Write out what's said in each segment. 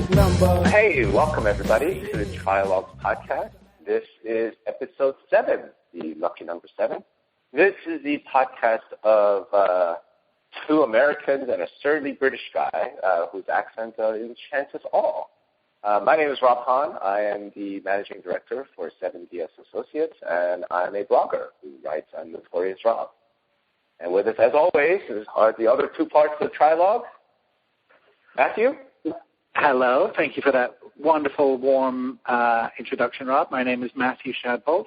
Hey, welcome everybody to the Trialogues podcast. This is episode 7, the lucky number 7. This is the podcast of two Americans and a surly British guy whose accent enchants us all. My name is Rob Hahn. I am the managing director for 7DS Associates, and I'm a blogger who writes on Notorious Rob. And with us, as always, are the other two parts of the Trialogue. Matthew? Hello. Thank you for that wonderful, warm introduction, Rob. My name is Matthew Shadbolt.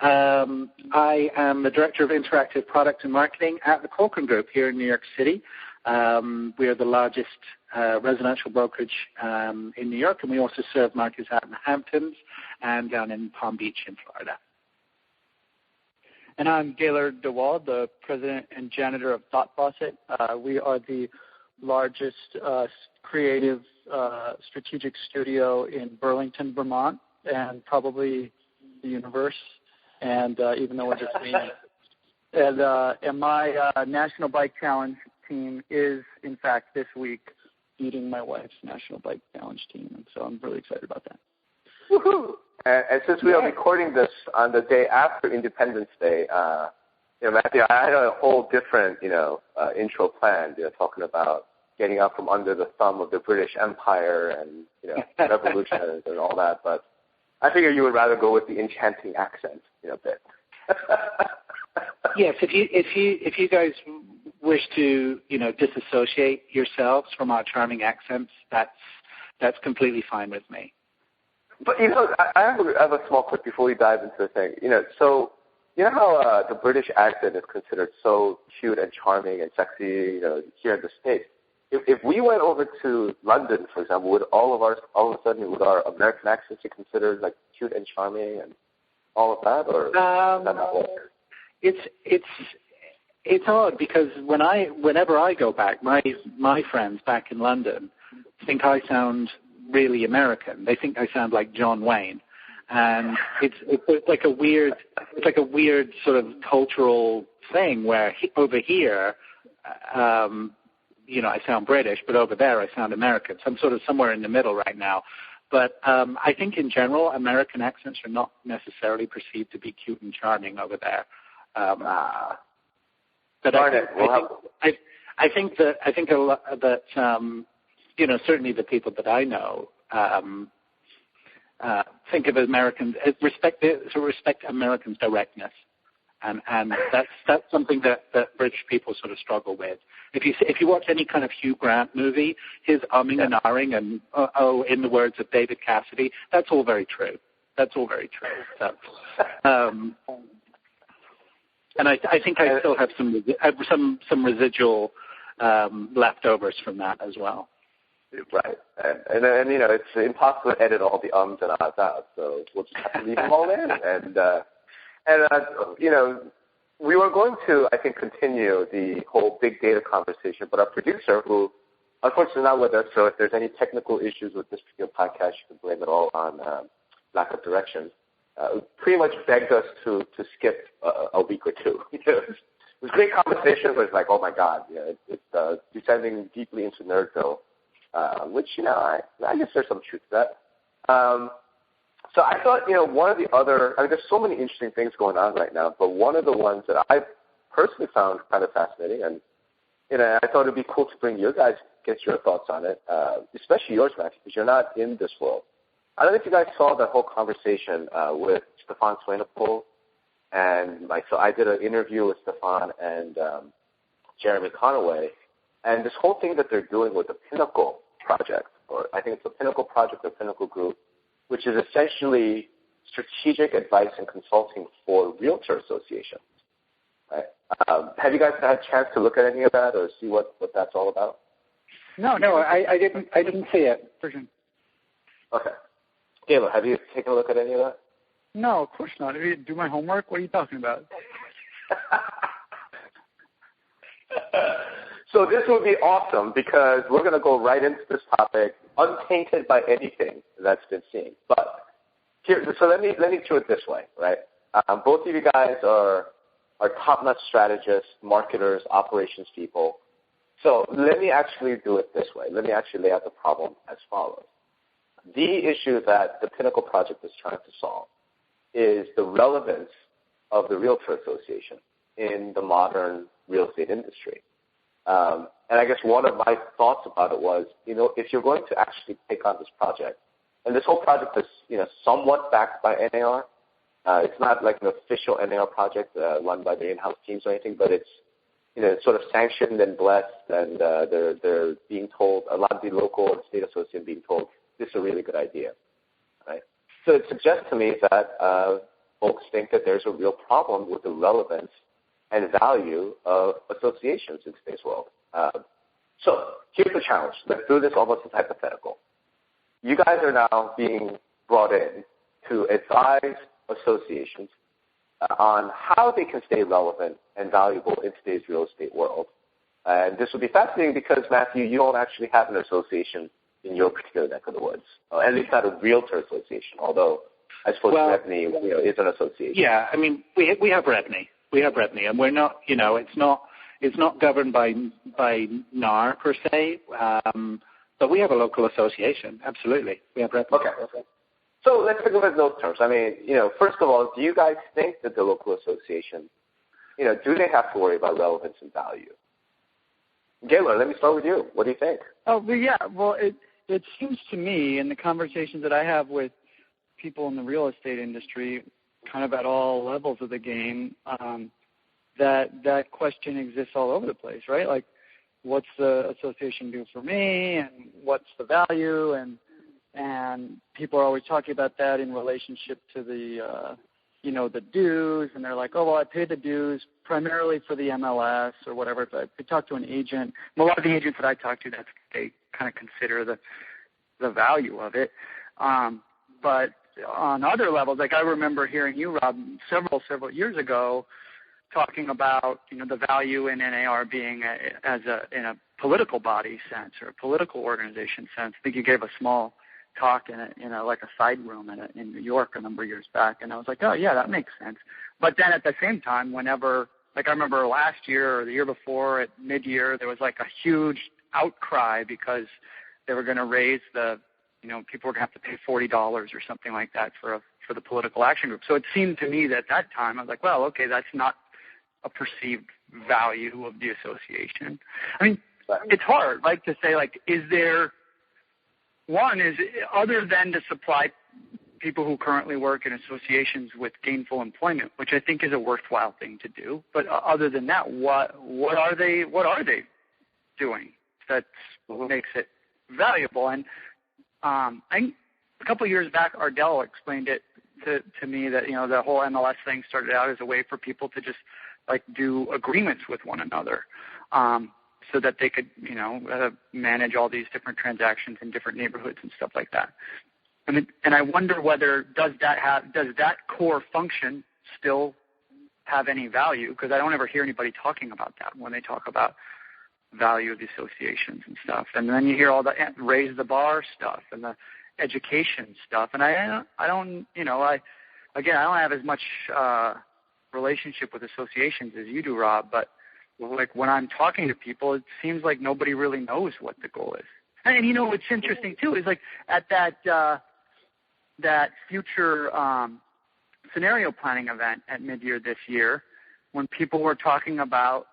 I am the Director of Interactive Product and Marketing at the Corcoran Group here in New York City. We are the largest residential brokerage in New York, and we also serve markets out in the Hamptons and down in Palm Beach in Florida. And I'm Gaylord DeWald, the President and Janitor of Thought Faucet. We are the largest creative strategic studio in Burlington, Vermont, and probably the universe. And even though we're just me, and my National Bike Challenge team is, in fact, this week beating my wife's National Bike Challenge team, and so I'm really excited about that. Woohoo! And since we are recording this on the day after Independence Day, Matthew, I had a whole different, intro planned, talking about getting out from under the thumb of the British Empire and, revolution and all that. But I figure you would rather go with the enchanting accent, bit. Yes, if you guys wish to, disassociate yourselves from our charming accents, that's completely fine with me. But, I have a small clip before we dive into the thing. So you know how the British accent is considered so cute and charming and sexy, here in the States? If we went over to London, for example, would all of a sudden would our American accents be considered like cute and charming and all of that, or does that not work? It's odd because whenever I go back, my friends back in London think I sound really American. They think I sound like John Wayne, and it's like a weird sort of cultural thing where over here. I sound British, but over there I sound American. So I'm sort of somewhere in the middle right now. But I think in general, American accents are not necessarily perceived to be cute and charming over there. But I think that certainly the people that I know think of Americans respect Americans' directness. And that's something that British people sort of struggle with. If you watch any kind of Hugh Grant movie, his umming and ahhing and in the words of David Cassidy, that's all very true. So, and I think I still have some residual leftovers from that as well. Right, and it's impossible to edit all the ums and ahs out, so we'll just have to leave them all in And we were going to, I think, continue the whole big data conversation, but our producer, who unfortunately is not with us, so if there's any technical issues with this particular podcast, you can blame it all on lack of direction, pretty much begged us to skip a week or two. It was a great conversation, but it's like, oh my God, it's descending deeply into nerdville, which, I guess there's some truth to that. So I thought, one of the other, there's so many interesting things going on right now, but one of the ones that I personally found kind of fascinating, and, I thought it'd be cool to bring you guys, get your thoughts on it, especially yours, Matthew, because you're not in this world. I don't know if you guys saw that whole conversation with Stefan Swanepoel, and so I did an interview with Stefan and Jeremy Conaway, and this whole thing that they're doing with the Pinnacle Project, or I think it's the Pinnacle Project or Pinnacle Group, which is essentially strategic advice and consulting for realtor associations. Right? Have you guys had a chance to look at any of that or see what that's all about? No, I didn't see it. For sure. Okay. Gaylord, have you taken a look at any of that? No, of course not. I didn't do my homework. What are you talking about? So this would be awesome because we're going to go right into this topic untainted by anything that's been seen. But here, so let me do it this way, right? Both of you guys are top-notch strategists, marketers, operations people. So let me actually do it this way. Let me actually lay out the problem as follows. the issue that the Pinnacle project is trying to solve is the relevance of the realtor association in the modern real estate industry. And I guess one of my thoughts about it was, if you're going to actually take on this project, and this whole project is, somewhat backed by NAR. It's not like an official NAR project run by the in-house teams or anything, but it's, sort of sanctioned and blessed, and they're being told, a lot of the local and state associations being told, this is a really good idea, right? So it suggests to me that folks think that there's a real problem with the relevance and value of associations in today's world. So here's the challenge. Let's do this almost as hypothetical. You guys are now being brought in to advise associations on how they can stay relevant and valuable in today's real estate world. And this will be fascinating because, Matthew, you don't actually have an association in your particular neck of the woods, at least not a realtor association, although I suppose REBNY is an association. Yeah, I mean, we have REBNY. We have REBNY, and we're not, it's not governed by NAR per se, but we have a local association. Absolutely, we have REBNY. Okay. So let's think of it in those terms. I mean, first of all, do you guys think that the local association, do they have to worry about relevance and value? Gaylor, let me start with you. What do you think? Oh, well, yeah. Well, it seems to me in the conversations that I have with people in the real estate industry, kind of at all levels of the game, that question exists all over the place, right? Like, what's the association do for me, and what's the value, and people are always talking about that in relationship to the the dues, and they're like, oh, well, I paid the dues primarily for the MLS or whatever. If I talk to an agent, a lot of the agents that I talk to, they kind of consider the value of it. But on other levels, like I remember hearing you, Rob, several years ago, talking about the value in NAR being in a political body sense or a political organization sense. I think you gave a small talk in a side room in New York a number of years back, and I was like, oh yeah, that makes sense. But then at the same time, whenever, like I remember last year or the year before at mid-year, there was like a huge outcry because they were going to raise the, people were going to have to pay $40 or something like that for the political action group. So it seemed to me that at that time I was like, well, okay, that's not a perceived value of the association. I mean, it's hard, to say, is there one is other than to supply people who currently work in associations with gainful employment, which I think is a worthwhile thing to do. But other than that, what are they doing that makes it valuable? And I think a couple of years back, Ardell explained it to me that the whole MLS thing started out as a way for people to just do agreements with one another. So that they could, manage all these different transactions in different neighborhoods and stuff like that. And I wonder whether does that core function still have any value? Because I don't ever hear anybody talking about that when they talk about value of the associations and stuff. And then you hear all the raise the bar stuff and the education stuff. And I don't have as much relationship with associations as you do, Rob, but when I'm talking to people, it seems like nobody really knows what the goal is. And what's interesting too is at that future scenario planning event at mid-year this year, when people were talking about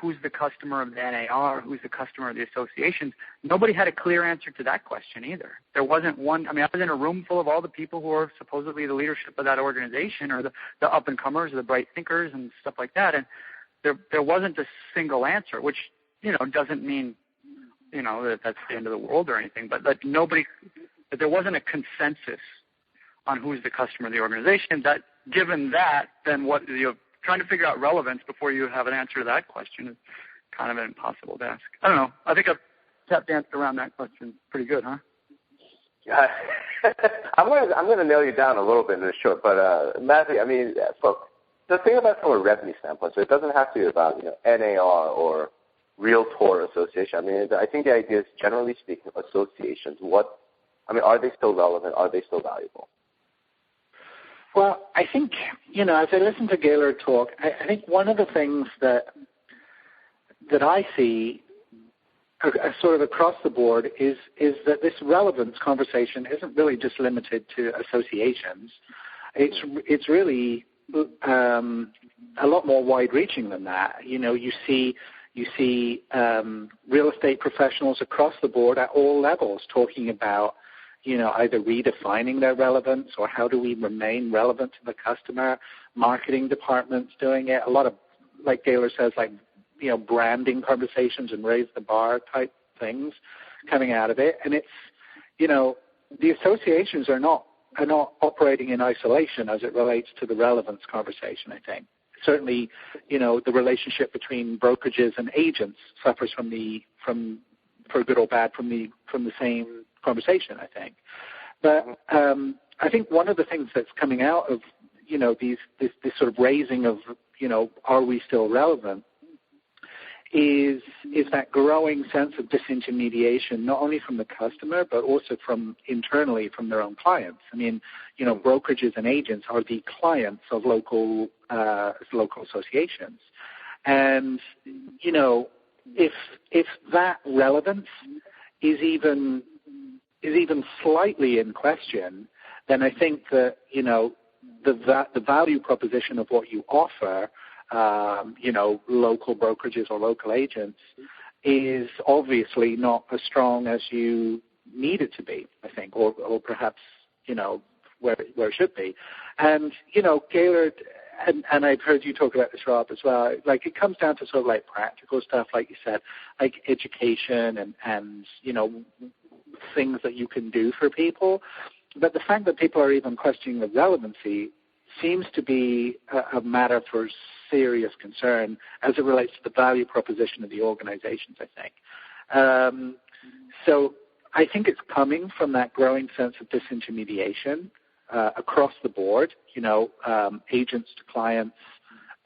who's the customer of the NAR, who's the customer of the associations, nobody had a clear answer to that question either. There wasn't one. I mean, I was in a room full of all the people who are supposedly the leadership of that organization, or the up-and-comers, or the bright thinkers and stuff like that, and there wasn't a single answer, which, doesn't mean, that that's the end of the world or anything, but that there wasn't a consensus on who's the customer of the organization. That, given that, then what, trying to figure out relevance before you have an answer to that question is kind of an impossible task. I don't know. I think I've tap danced around that question pretty good, huh? Yeah. I'm going to nail you down a little bit in this short, but Matthew, I mean, the thing about from a revenue standpoint, so it doesn't have to be about NAR or Realtor Association. I mean, I think the idea is, generally speaking, associations. Are they still relevant? Are they still valuable? Well, I think as I listen to Gaylor talk, I think one of the things that I see sort of across the board is that this relevance conversation isn't really just limited to associations. It's really a lot more wide-reaching than that. You see real estate professionals across the board at all levels talking about either redefining their relevance or how do we remain relevant to the customer. Marketing departments doing it. A lot of, like Gaylor says, branding conversations and raise the bar type things coming out of it. And it's, the associations are not operating in isolation as it relates to the relevance conversation, I think. Certainly, the relationship between brokerages and agents suffers for good or bad, from the same conversation, I think. But I think one of the things that's coming out of, this sort of raising of, are we still relevant, is that growing sense of disintermediation, not only from the customer, but also from internally from their own clients. I mean, brokerages and agents are the clients of local associations. And, if that relevance is even slightly in question, then I think that, the value proposition of what you offer, local brokerages or local agents, is obviously not as strong as you need it to be, I think, or perhaps, where it should be. And, Gaylor, and I've heard you talk about this, Rob, as well, it comes down to sort of practical stuff, like you said, like education and things that you can do for people. But the fact that people are even questioning the relevancy seems to be a matter for serious concern as it relates to the value proposition of the organizations, I think. So I think it's coming from that growing sense of disintermediation across the board, agents to clients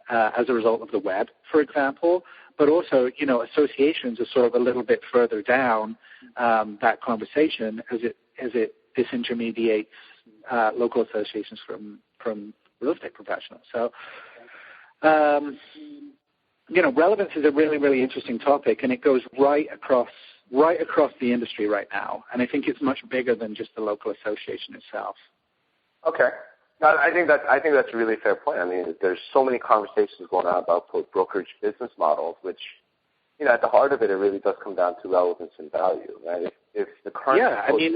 as a result of the web, for example, but also, associations are sort of a little bit further down that conversation as it disintermediates local associations from real estate professionals. So, relevance is a really, really interesting topic, and it goes right across the industry right now. And I think it's much bigger than just the local association itself. Okay. I think that's a really fair point. I mean, there's so many conversations going on about brokerage business models, which, at the heart of it, it really does come down to relevance and value, right? If the current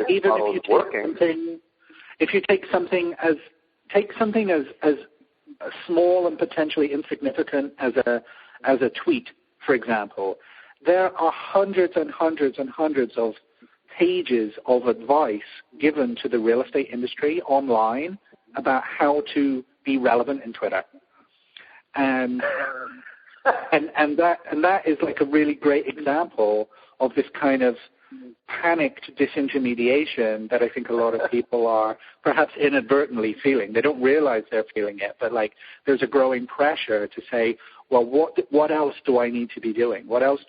even model is working, if you take something as small and potentially insignificant as a tweet, for example, there are hundreds and hundreds and hundreds of pages of advice given to the real estate industry online about how to be relevant in Twitter, and that is like a really great example of this kind of panicked disintermediation that I think a lot of people are perhaps inadvertently feeling. They don't realize they're feeling it, but there's a growing pressure to say, well, what else do I need to be doing? What else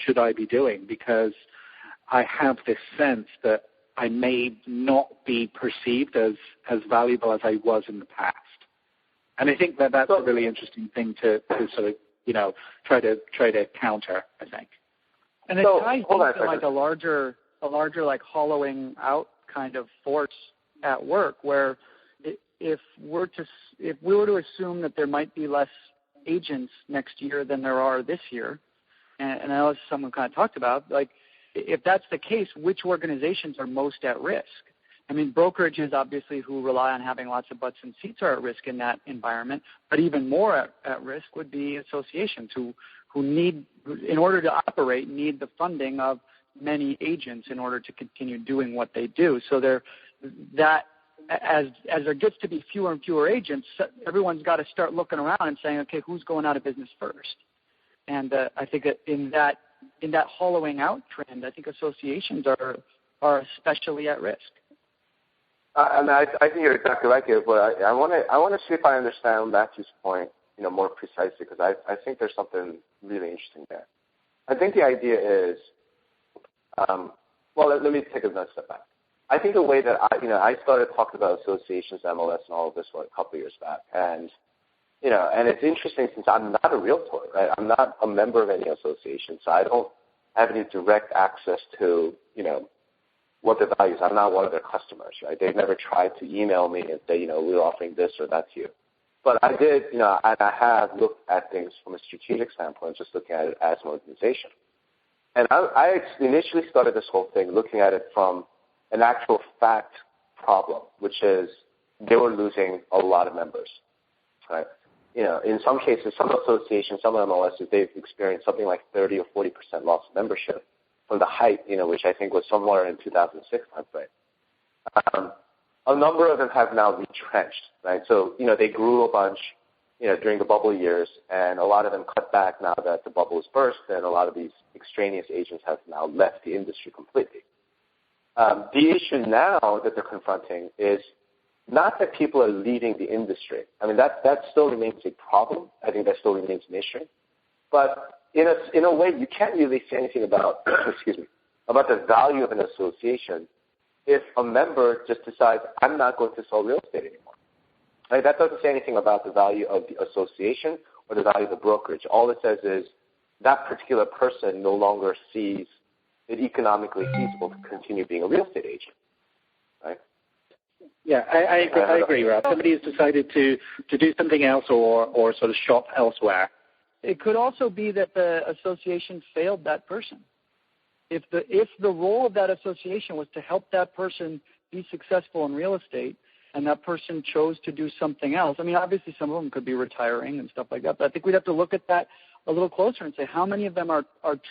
should I be doing? Because I have this sense that I may not be perceived as valuable as I was in the past. And I think that's a really interesting thing to sort of, try to counter, I think. And it ties into a larger hollowing out kind of force at work, where if we were to assume that there might be less agents next year than there are this year, and I know someone kind of talked about, if that's the case, which organizations are most at risk? I mean, brokerages, obviously, who rely on having lots of butts and seats are at risk in that environment, but even more at risk would be associations who need, in order to operate, need the funding of many agents in order to continue doing what they do. So as there gets to be fewer and fewer agents, everyone's got to start looking around and saying, okay, who's going out of business first? And I think that in that hollowing out trend, I think associations are especially at risk. I think you're exactly right here, but I want to see if I understand Matthew's point, more precisely, because I think there's something really interesting there. I think the idea is, let me take another step back. I think the way that I started talking about associations, MLS, and all of this a couple of years back, and and it's interesting since I'm not a realtor, right? I'm not a member of any association, so I don't have any direct access to, what their values. I'm not one of their customers, right? They've never tried to email me and say, we're offering this or that to you. But I did, and I have looked at things from a strategic standpoint, just looking at it as an organization. And I initially started this whole thing looking at it from an actual fact problem, which is they were losing a lot of members, right? In some cases, some associations, some MLSs, they've experienced something like 30 or 40% loss of membership from the height, which I think was somewhere in 2006 timeframe. A number of them have now retrenched, right? So, they grew a bunch, during the bubble years, and a lot of them cut back now that the bubble has burst, and a lot of these extraneous agents have now left the industry completely. The issue now that they're confronting is not that people are leaving the industry. I mean, that still remains a problem. I think that still remains an issue. But in a way, you can't really say anything about, about the value of an association if a member just decides, I'm not going to sell real estate anymore. Right? That doesn't say anything about the value of the association or the value of the brokerage. All it says is that particular person no longer sees it economically feasible to continue being a real estate agent. Right? Yeah, I agree, Rob. Somebody has decided to do something else or sort of shop elsewhere. It could also be that the association failed that person. If the role of that association was to help that person be successful in real estate, and that person chose to do something else, I mean, obviously some of them could be retiring and stuff like that, but I think we'd have to look at that a little closer and say how many of them are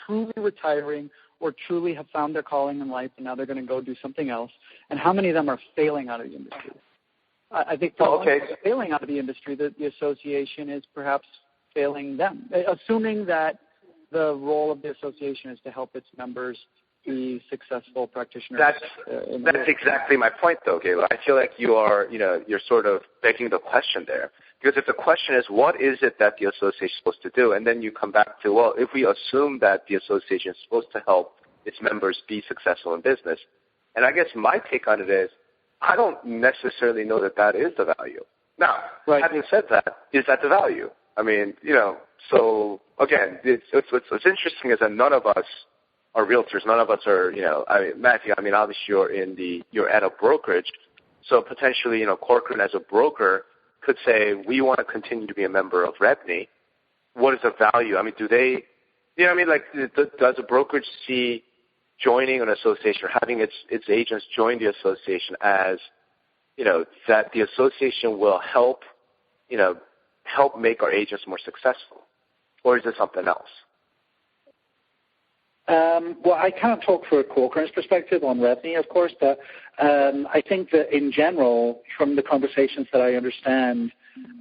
truly retiring or truly have found their calling in life and now they're going to go do something else, and how many of them are failing out of the industry. I think failing out of the industry, the association is perhaps failing them, assuming that the role of the association is to help its members be successful practitioners. That's exactly my point, though, Gayla. I feel like you're sort of begging the question there. Because if the question is, what is it that the association is supposed to do? And then you come back to, well, if we assume that the association is supposed to help its members be successful in business, and I guess my take on it is, I don't necessarily know that is the value. Now, Having said that, is that the value? I mean, so again, what's interesting is that none of us are realtors. None of us are, Matthew, I mean, obviously you're at a brokerage. So potentially, Corcoran as a broker could say, we want to continue to be a member of REBNY. What is the value? I mean, do they, does a brokerage see joining an association or having its agents join the association as, that the association will help make our agents more successful? Or is it something else? Well, I can't talk for Corcoran's perspective on REBNY, of course, but I think that in general, from the conversations that I understand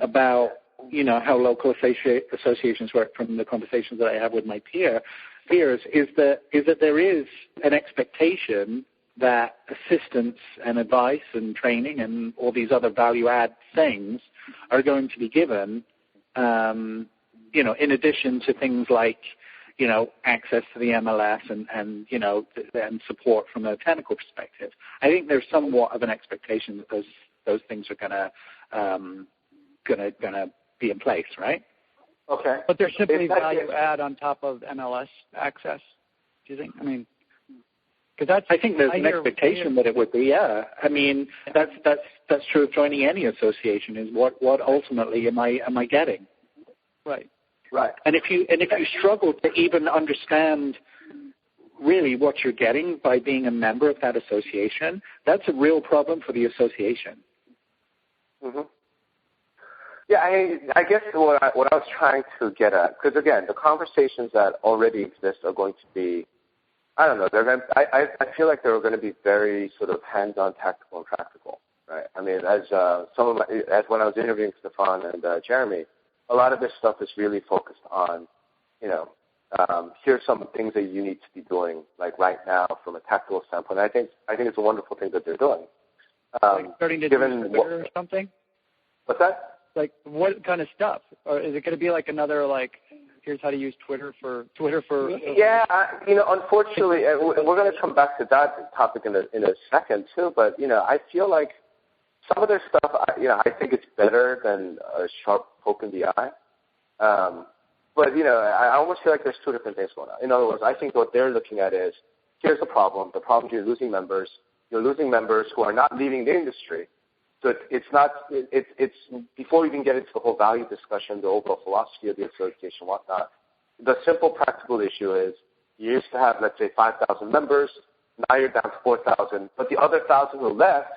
about, how local associations work, from the conversations that I have with my peers, is that there is an expectation that assistance and advice and training and all these other value-add things are going to be given, in addition to things like, access to the MLS and support from a technical perspective. I think there's somewhat of an expectation that those things are gonna be in place, right? Okay. But there's simply value add on top of MLS access. Do you think? I mean, because I think there's an expectation that it would be. Yeah. I mean, that's true of joining any association. Is what ultimately am I getting? Right. Right. And if you struggle to even understand really what you're getting by being a member of that association, that's a real problem for the association. Mm-hmm. Yeah, I guess what I was trying to get at, because again, the conversations that already exist are going to be, I don't know, I feel like they're going to be very sort of hands-on, tactical, and practical, right? I mean, as when I was interviewing Stefan and Jeremy, a lot of this stuff is really focused on, here's some things that you need to be doing, like right now from a tactical standpoint. I think it's a wonderful thing that they're doing. Like starting to do Twitter or something? What's that? Like what kind of stuff? Or is it going to be like another here's how to use Twitter for? Yeah, unfortunately, we're going to come back to that topic in a second too. But I feel like some of their stuff, I think it's better than a sharp poke in the eye. But, I almost feel like there's two different things going on. In other words, I think what they're looking at is, here's the problem. The problem is you're losing members. You're losing members who are not leaving the industry. So it's before we even get into the whole value discussion, the overall philosophy of the association, whatnot, the simple practical issue is you used to have, let's say, 5,000 members. Now you're down to 4,000. But the other 1,000 who left,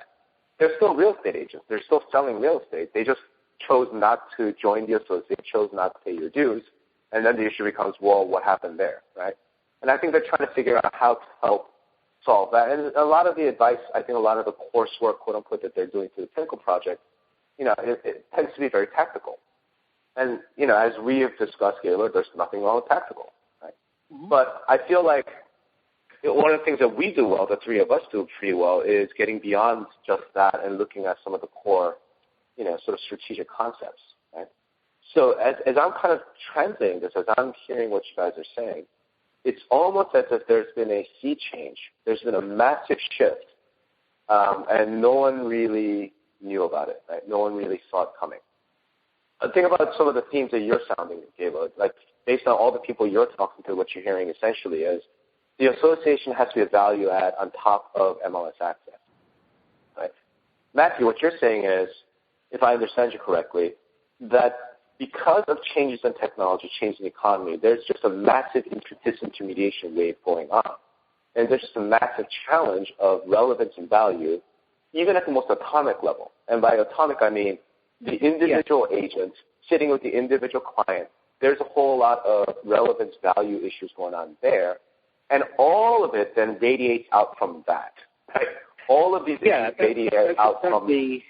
they're still real estate agents. They're still selling real estate. They just chose not to join the association, chose not to pay your dues. And then the issue becomes, well, what happened there, right? And I think they're trying to figure out how to help solve that. And a lot of the advice, I think a lot of the coursework, quote unquote, that they're doing through the Pinnacle project, it tends to be very tactical. And, as we have discussed, Gaylord, there's nothing wrong with tactical, right? Mm-hmm. But I feel like one of the things that we do well, the three of us do pretty well, is getting beyond just that and looking at some of the core, sort of strategic concepts, right? So as I'm kind of translating this, as I'm hearing what you guys are saying, it's almost as if there's been a sea change. There's been a massive shift, and no one really knew about it, right? No one really saw it coming. Think about some of the themes that you're sounding, Gaylord. Like, based on all the people you're talking to, what you're hearing essentially is the association has to be a value add on top of MLS access, right? Matthew, what you're saying is, if I understand you correctly, that because of changes in technology, changes in the economy, there's just a massive disintermediation wave going on. And there's just a massive challenge of relevance and value, even at the most atomic level. And by atomic, I mean the individual agent sitting with the individual client. There's a whole lot of relevance value issues going on there. And all of it then radiates out from that, right? All of these issues radiate out from the...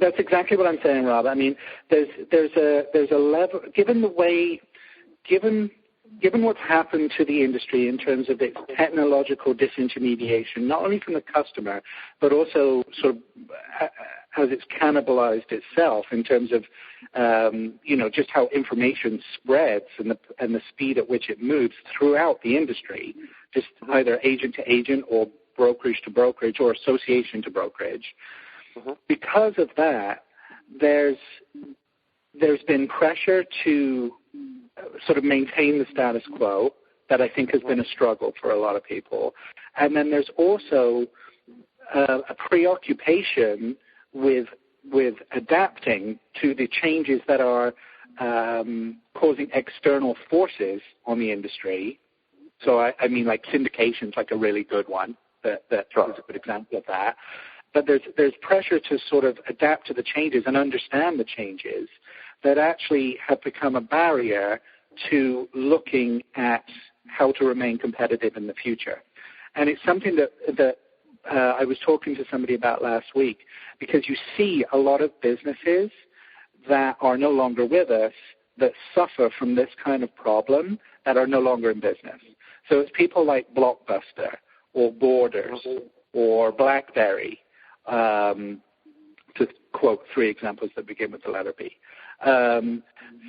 That's exactly what I'm saying, Rob. I mean, there's a level, given what's happened to the industry in terms of its technological disintermediation, not only from the customer, but also sort of as it's cannibalized itself in terms of, just how information spreads and the speed at which it moves throughout the industry, just either agent to agent or brokerage to brokerage or association to brokerage. Mm-hmm. Because of that, there's been pressure to sort of maintain the status quo that I think has been a struggle for a lot of people. And then there's also a preoccupation with adapting to the changes that are causing external forces on the industry. So I mean, like syndication's like a really good one that is a good example of that. But there's pressure to sort of adapt to the changes and understand the changes that actually have become a barrier to looking at how to remain competitive in the future. And it's something that I was talking to somebody about last week, because you see a lot of businesses that are no longer with us that suffer from this kind of problem that are no longer in business. So it's people like Blockbuster or Borders or BlackBerry, to quote three examples that begin with the letter B.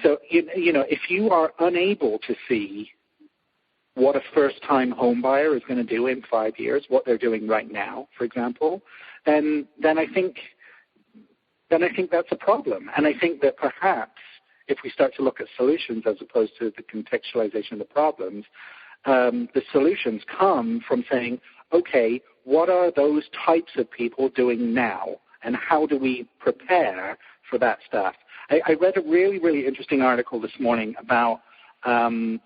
So, if you are unable to see what a first-time home buyer is going to do in 5 years, what they're doing right now, for example, then I think that's a problem. And I think that perhaps if we start to look at solutions as opposed to the contextualization of the problems, the solutions come from saying, okay, what are those types of people doing now, and how do we prepare for that stuff? I read a really, really interesting article this morning about it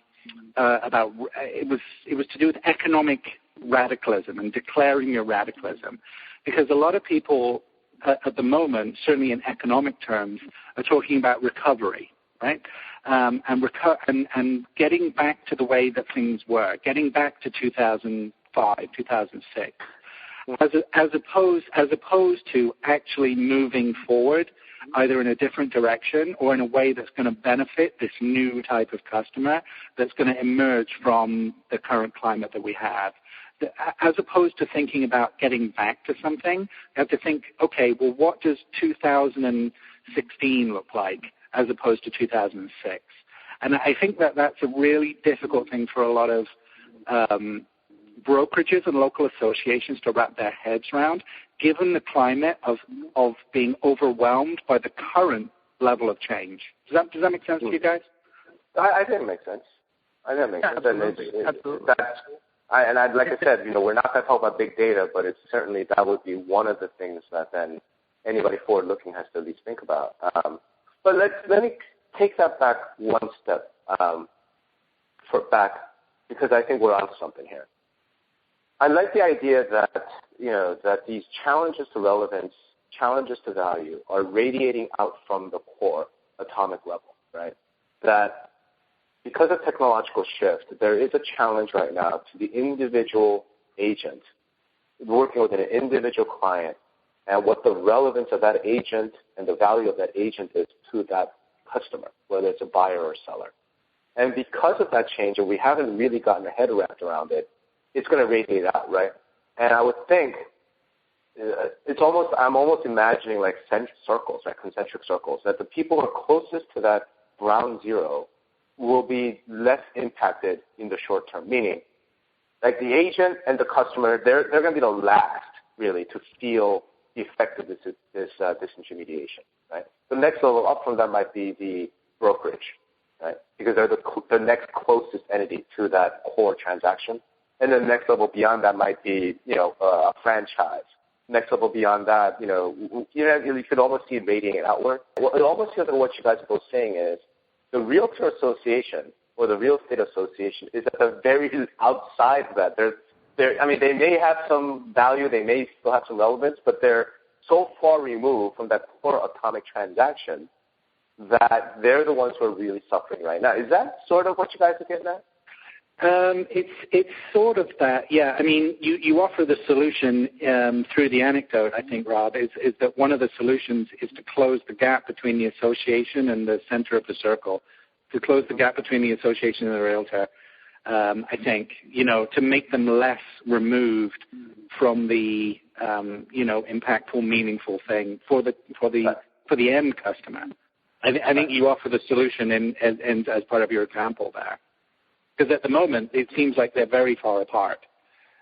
was to do with economic radicalism and declaring your radicalism, because a lot of people at the moment, certainly in economic terms, are talking about recovery, right? And getting back to the way that things were, getting back to 2005, 2006, as opposed to actually moving forward either in a different direction or in a way that's going to benefit this new type of customer that's going to emerge from the current climate that we have. As opposed to thinking about getting back to something, you have to think, okay, well, what does 2016 look like as opposed to 2006? And I think that that's a really difficult thing for a lot of brokerages and local associations to wrap their heads around, given the climate of being overwhelmed by the current level of change. Does that make sense to you guys? I think it makes sense. Absolutely. Like I said, we're not going to talk about big data, but it's certainly that would be one of the things that then anybody forward-looking has to at least think about. But let me take that back one step because I think we're onto something here. I like the idea that that these challenges to relevance, challenges to value, are radiating out from the core atomic level, right? That because of technological shift, there is a challenge right now to the individual agent working with an individual client and what the relevance of that agent and the value of that agent is to that customer, whether it's a buyer or seller. And because of that change, and we haven't really gotten our head wrapped around it, it's going to radiate out, right? And I would think I'm almost imagining like circles, like concentric circles, that the people who are closest to that ground zero will be less impacted in the short term, meaning like the agent and the customer, they're going to be the last really to feel the effect of this disintermediation, right? The next level up from that might be the brokerage, right? Because they're the next closest entity to that core transaction. And then the next level beyond that might be, a franchise. Next level beyond that, you could almost see it radiating outward. It almost feels like what you guys are both saying is the realtor association or the real estate association is at the very outside of that. They may have some value, they may still have some relevance, but they're so far removed from that core atomic transaction that they're the ones who are really suffering right now. Is that sort of what you guys are getting at? It's sort of that, yeah. You offer the solution through the anecdote, I think, Rob, is that one of the solutions is to close the gap between the association and the center of the circle, to close the gap between the association and the realtor. I think, to make them less removed from the, impactful, meaningful thing for the end customer. I think you offer the solution and as part of your example there. Because at the moment, it seems like they're very far apart.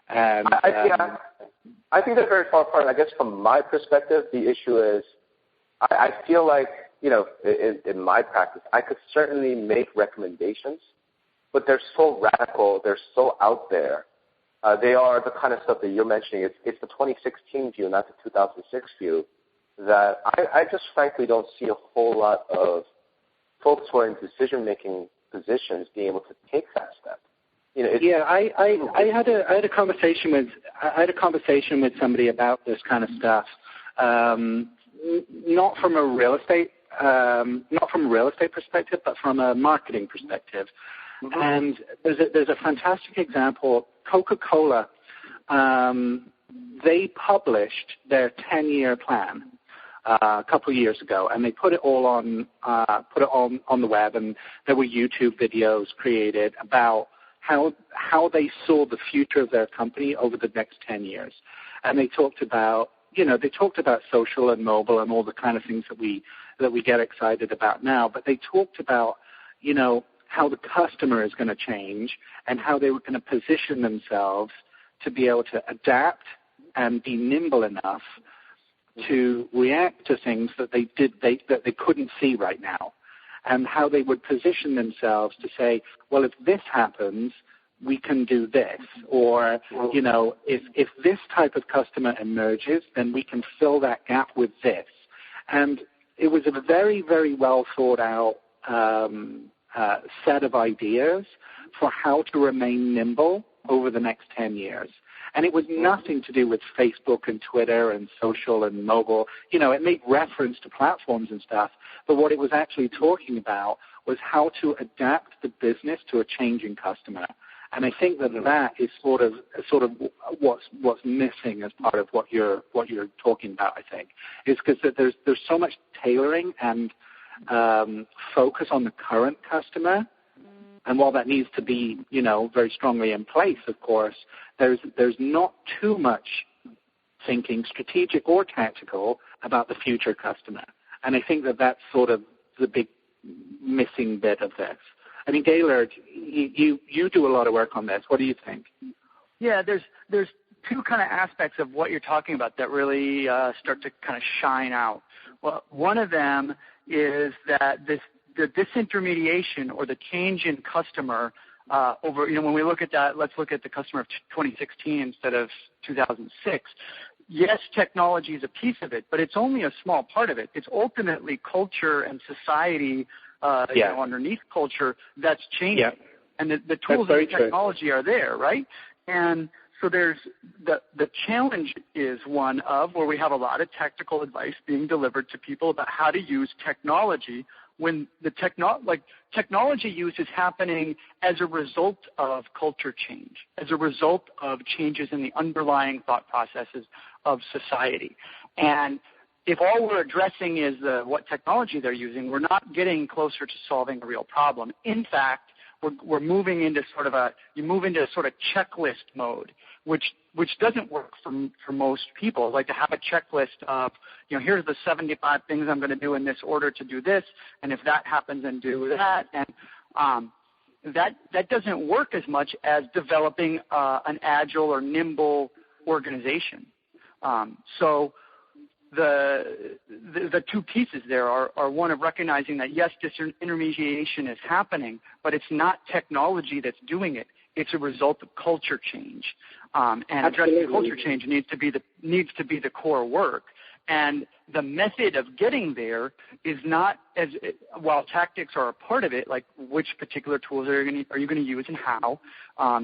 And, I think they're very far apart. I guess from my perspective, the issue is I feel like, in my practice, I could certainly make recommendations, but they're so radical, they're so out there. They are the kind of stuff that you're mentioning. It's the 2016 view, not the 2006 view, that I just frankly don't see a whole lot of folks who are in decision-making positions being able to take that step. I had a conversation with somebody about this kind of stuff, not from a real estate perspective, but from a marketing perspective. Mm-hmm. And there's a fantastic example. Coca-Cola, they published their 10-year plan a couple of years ago, and they put it all on the web, and there were YouTube videos created about how they saw the future of their company over the next 10 years. And they talked about social and mobile and all the kind of things that we get excited about now, but they talked about, how the customer is going to change and how they were going to position themselves to be able to adapt and be nimble enough to react to things that they couldn't see right now, and how they would position themselves to say, well, if this happens, we can do this, or if this type of customer emerges, then we can fill that gap with this. And it was a very, very well thought out set of ideas for how to remain nimble over the next 10 years. And it was nothing to do with Facebook and Twitter and social and mobile. It made reference to platforms and stuff, but what it was actually talking about was how to adapt the business to a changing customer. And I think that is sort of what's missing as part of what you're talking about. I think is because there's so much tailoring and focus on the current customer. And while that needs to be, very strongly in place, of course, there's not too much thinking, strategic or tactical, about the future customer. And I think that's sort of the big missing bit of this. Gaylord, you do a lot of work on this. What do you think? Yeah, there's two kind of aspects of what you're talking about that really start to kind of shine out. Well, one of them is that this the disintermediation or the change in customer over, when we look at that, let's look at the customer of 2016 instead of 2006. Yes, technology is a piece of it, but it's only a small part of it. It's ultimately culture and society, underneath culture that's changing. Yeah. And the tools and technology are there, right? And so there's the challenge is one of where we have a lot of technical advice being delivered to people about how to use technology when the technology use is happening as a result of culture change, as a result of changes in the underlying thought processes of society. And if all we're addressing is what technology they're using, we're not getting closer to solving a real problem. In fact, we're moving into sort of checklist mode, which doesn't work for most people. Like to have a checklist of, here's the 75 things I'm going to do in this order to do this, and if that happens, then do that. And that doesn't work as much as developing an agile or nimble organization. So the two pieces there are one of recognizing that, yes, disintermediation is happening, but it's not technology that's doing it. It's a result of culture change. And addressing culture change needs to be the core work. And the method of getting there is not while tactics are a part of it, like which particular tools are you going to use and how,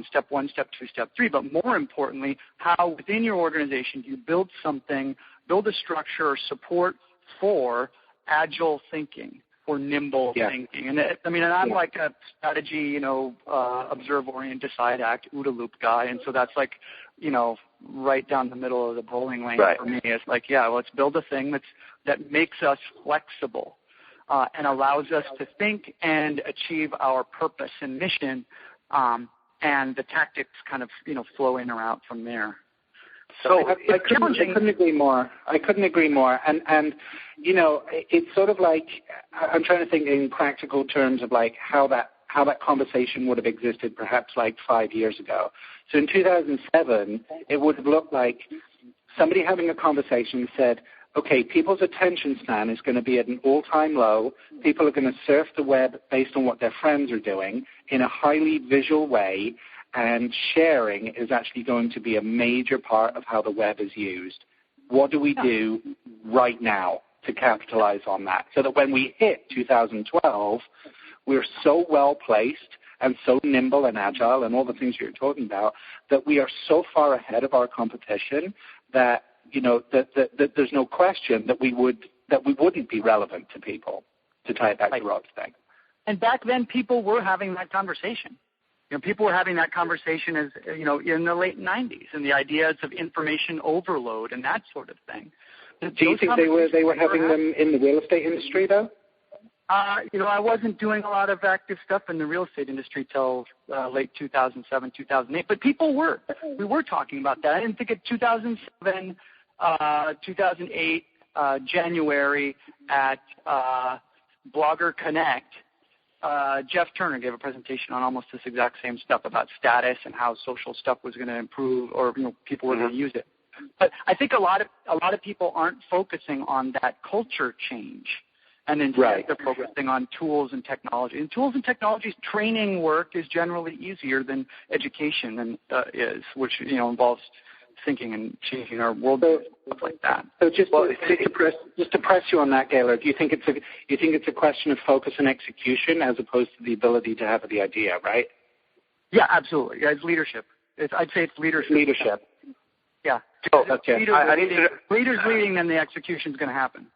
step 1, step 2, step 3, but more importantly, how within your organization do you build a structure or support for agile thinking or nimble thinking. And I'm like a strategy, observe, orient, decide, act, OODA loop guy. And so that's like, right down the middle of the bowling lane for me. It's like, let's build a thing that makes us flexible and allows us to think and achieve our purpose and mission. And the tactics kind of, flow in or out from there. So I couldn't agree more. And it's sort of like, I'm trying to think in practical terms of like how that conversation would have existed perhaps like 5 years ago. So in 2007, it would have looked like somebody having a conversation said, okay, people's attention span is going to be at an all-time low. People are going to surf the web based on what their friends are doing in a highly visual way. And sharing is actually going to be a major part of how the web is used. What do we do right now to capitalize on that? So that when we hit 2012, we're so well placed and so nimble and agile and all the things you're talking about that we are so far ahead of our competition that, that there's no question that we wouldn't be relevant to people, to tie it back to Rob's thing. And back then, people were having that conversation. People were having that conversation as, in the late 90s, and the ideas of information overload and that sort of thing. Do you think they were having them in the real estate industry, though? I wasn't doing a lot of active stuff in the real estate industry till late 2007, 2008, but people were. We were talking about that. I didn't think at 2007, 2008, January at Blogger Connect, Jeff Turner gave a presentation on almost this exact same stuff about status and how social stuff was going to improve, or people were going to use it. But I think a lot of people aren't focusing on that culture change, and instead they're focusing on tools and technology. And tools and technologies, training work is generally easier than education is, which involves thinking and changing our world, stuff like that. So just to press you on that, Gaylor, do you think it's a question of focus and execution as opposed to the ability to have the idea, right? Yeah, absolutely. Yeah, it's leadership. I'd say it's leadership. Leadership. Yeah. Oh, okay. Leaders leading, then the execution's going to happen.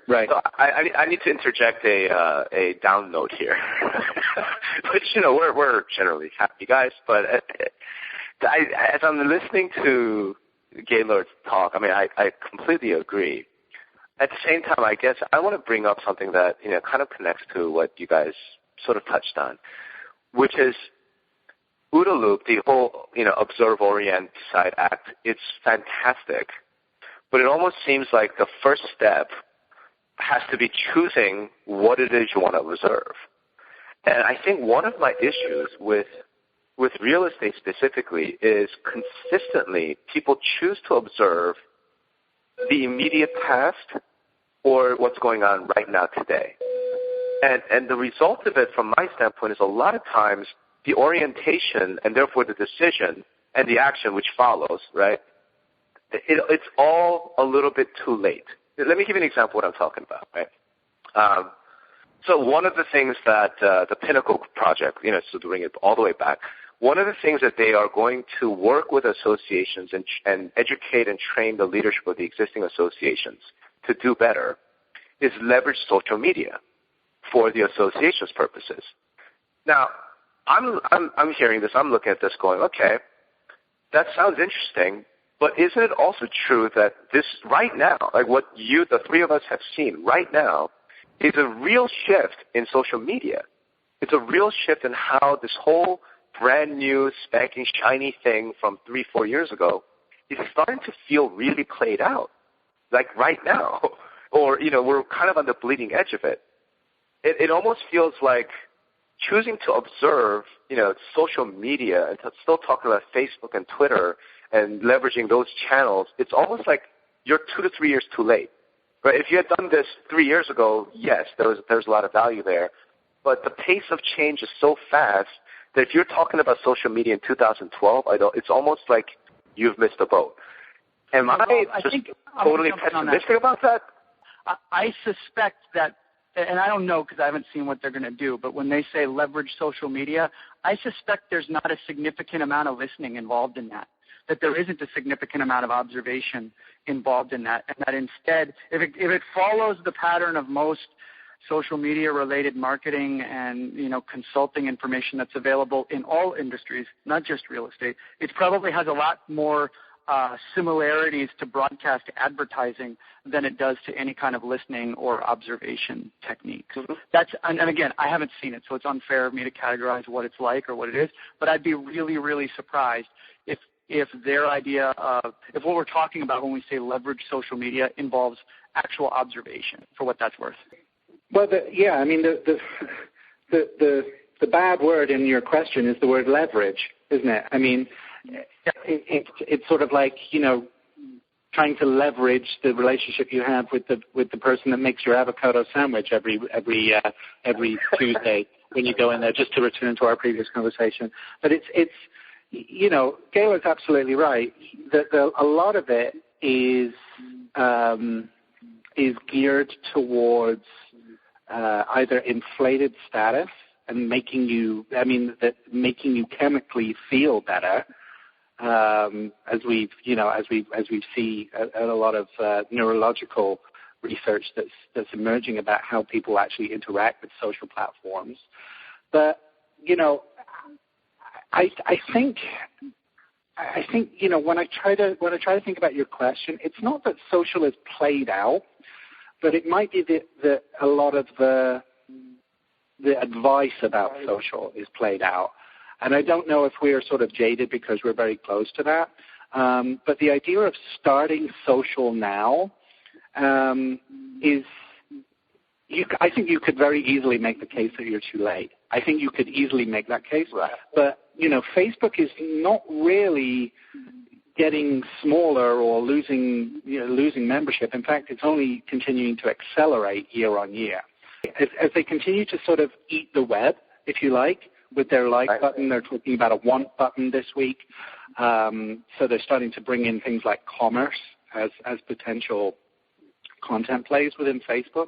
Right. So I need to interject a down note here, which we're generally happy guys, but. As I'm listening to Gaylord's talk, I completely agree. At the same time, I guess I want to bring up something that, kind of connects to what you guys sort of touched on, which is OODA loop, the whole, observe, orient, decide, act. It's fantastic, but it almost seems like the first step has to be choosing what it is you want to observe. And I think one of my issues with real estate specifically is consistently people choose to observe the immediate past or what's going on right now today. And the result of it, from my standpoint, is a lot of times the orientation and therefore the decision and the action which follows, right? It's all a little bit too late. Let me give you an example of what I'm talking about, right? So one of the things that the Pinnacle project, so to bring it all the way back, one of the things that they are going to work with associations and educate and train the leadership of the existing associations to do better is leverage social media for the association's purposes. Now, I'm hearing this, I'm looking at this going, okay, that sounds interesting, but isn't it also true that this right now, like what the three of us have seen right now, is a real shift in social media. It's a real shift in how this whole brand new, spanking, shiny thing from 3-4 years ago is starting to feel really played out, like right now. Or, we're kind of on the bleeding edge of it. It almost feels like choosing to observe, social media and still talking about Facebook and Twitter and leveraging those channels, it's almost like you're 2 to 3 years too late. Right? If you had done this 3 years ago, yes, there's a lot of value there. But the pace of change is so fast that if you're talking about social media in 2012, it's almost like you've missed the boat. Am I totally pessimistic about that? I suspect that, and I don't know because I haven't seen what they're going to do, but when they say leverage social media, I suspect there's not a significant amount of listening involved in that there isn't a significant amount of observation involved in that, and that instead, if it follows the pattern of most social media related marketing and consulting information that's available in all industries, not just real estate, it probably has a lot more similarities to broadcast advertising than it does to any kind of listening or observation techniques. And again, I haven't seen it, so it's unfair of me to categorize what it's like or what it is, but I'd be really, really surprised if their idea of, if what we're talking about when we say leverage social media involves actual observation, for what that's worth. Well, the bad word in your question is the word leverage, isn't it? I mean, it's sort of like, trying to leverage the relationship you have with the person that makes your avocado sandwich every Tuesday when you go in there, just to return to our previous conversation. But it's Gaylor's absolutely right. A lot of it is geared towards either inflated status and making you chemically feel better, as we see a lot of neurological research that's emerging about how people actually interact with social platforms. But I think when I try to think about your question, it's not that social is played out, but it might be that a lot of the advice about social is played out. And I don't know if we are sort of jaded because we're very close to that. But the idea of starting social now I think you could very easily make the case that you're too late. I think you could easily make that case. Right. But, Facebook is not really getting smaller or losing membership. In fact, it's only continuing to accelerate year on year. As they continue to sort of eat the web, if you like, with their like button, they're talking about a want button this week. So they're starting to bring in things like commerce as potential content plays within Facebook,